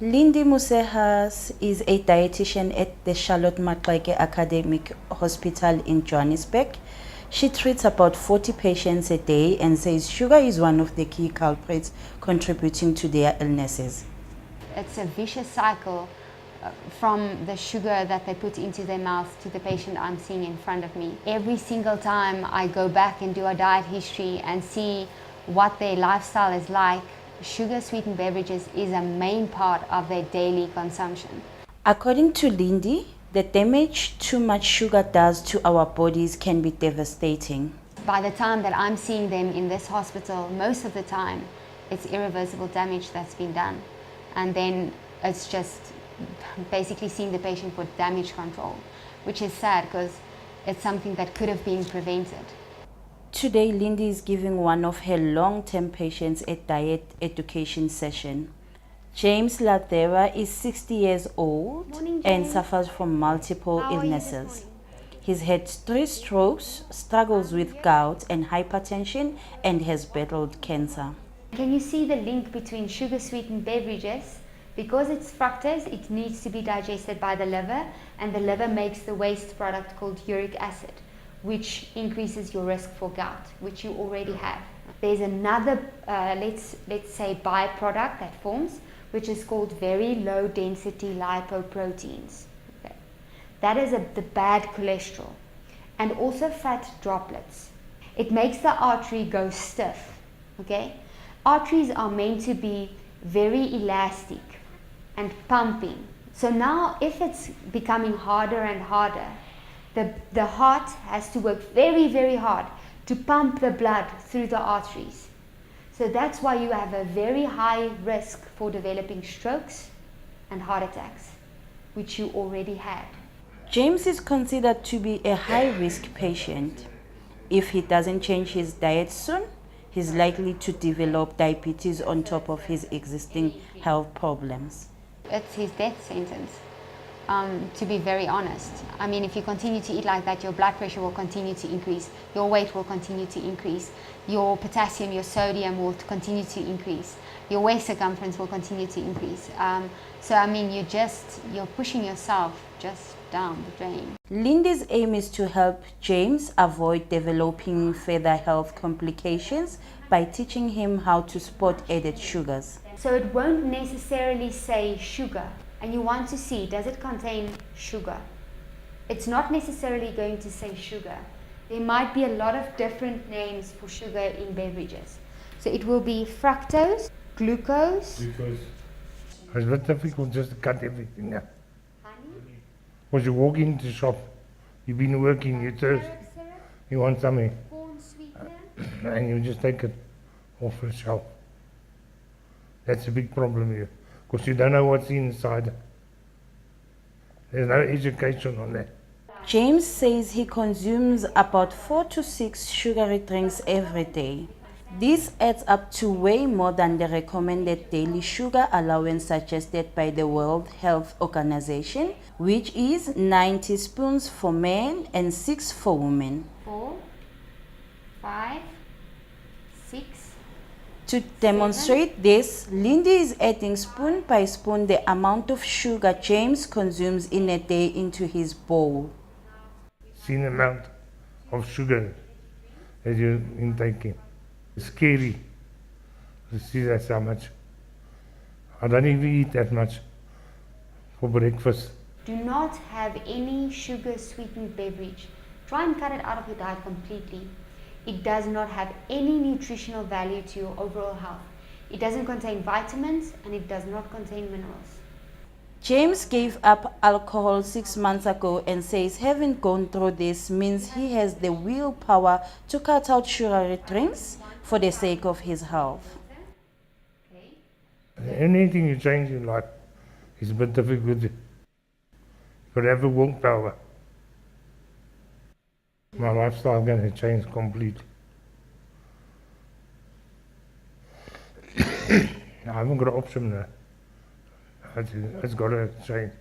Lindy Musehas is a dietitian at the Charlotte Maxeke Academic Hospital in Johannesburg. She treats about 40 patients a day and says sugar is one of the key culprits contributing to their illnesses. It's a vicious cycle from the sugar that they put into their mouth to the patient I'm seeing in front of me. Every single time I go back and do a diet history and see what their lifestyle is like, sugar sweetened beverages is a main part of their daily consumption. According to Lindy, the damage too much sugar does to our bodies can be devastating. By the time that I'm seeing them in this hospital, most of the time it's irreversible damage that's been done. And then it's just basically seeing the patient for damage control, which is sad because it's something that could have been prevented. Today, Lindy is giving one of her long-term patients a diet education session. James Ladera is 60 years old and suffers from multiple illnesses. He's had 3 strokes, struggles with gout and hypertension, and has battled cancer. Can you see the link between sugar sweetened beverages? Because it's fructose, it needs to be digested by the liver, and the liver makes the waste product called uric acid, which increases your risk for gout, which you already have. There's another, let's say, byproduct that forms, which is called very low density lipoproteins. Okay. That is the bad cholesterol, and also fat droplets. It makes the artery go stiff. Okay? Arteries are meant to be very elastic and pumping. So now if it's becoming harder and harder, the heart has to work very, very hard to pump the blood through the arteries. So that's why you have a very high risk for developing strokes and heart attacks, which you already had. James is considered to be a high-risk patient. If he doesn't change his diet soon, he's likely to develop diabetes on top of his existing health problems. It's his death sentence, to be very honest. I mean, if you continue to eat like that, your blood pressure will continue to increase, your weight will continue to increase, your potassium, your sodium will continue to increase, your waist circumference will continue to increase. So I mean, you're pushing yourself just down the drain. Lindy's aim is to help James avoid developing further health complications by teaching him how to spot added sugars. So it won't necessarily say sugar, and you want to see, does it contain sugar? It's not necessarily going to say sugar. There might be a lot of different names for sugar in beverages. So it will be fructose, glucose. It's very difficult just to cut everything out. Honey, Because you walk into the shop, you've been working, you're thirsty, syrup, you want something, corn sweetener. and you just take it off the shelf. That's a big problem here, because you don't know what's inside. There's no education on that. James says he consumes about 4 to 6 sugary drinks every day. This adds up to way more than the recommended daily sugar allowance suggested by the World Health Organization, which is 9 teaspoons for men and 6 for women. 4, 5, 6. To demonstrate this, Lindy is adding spoon by spoon the amount of sugar James consumes in a day into his bowl. See the amount of sugar that you're intaking. It's scary to see that's how much. I don't even eat that much for breakfast. Do not have any sugar sweetened beverage. Try and cut it out of your diet completely. It does not have any nutritional value to your overall health. It doesn't contain vitamins and it does not contain minerals. James gave up alcohol 6 months ago and says having gone through this means he has the willpower to cut out sugary drinks for the sake of his health. Anything you change in life is a bit difficult. You got to have the willpower. My lifestyle is going to change completely. I haven't got an option now. It's got to change.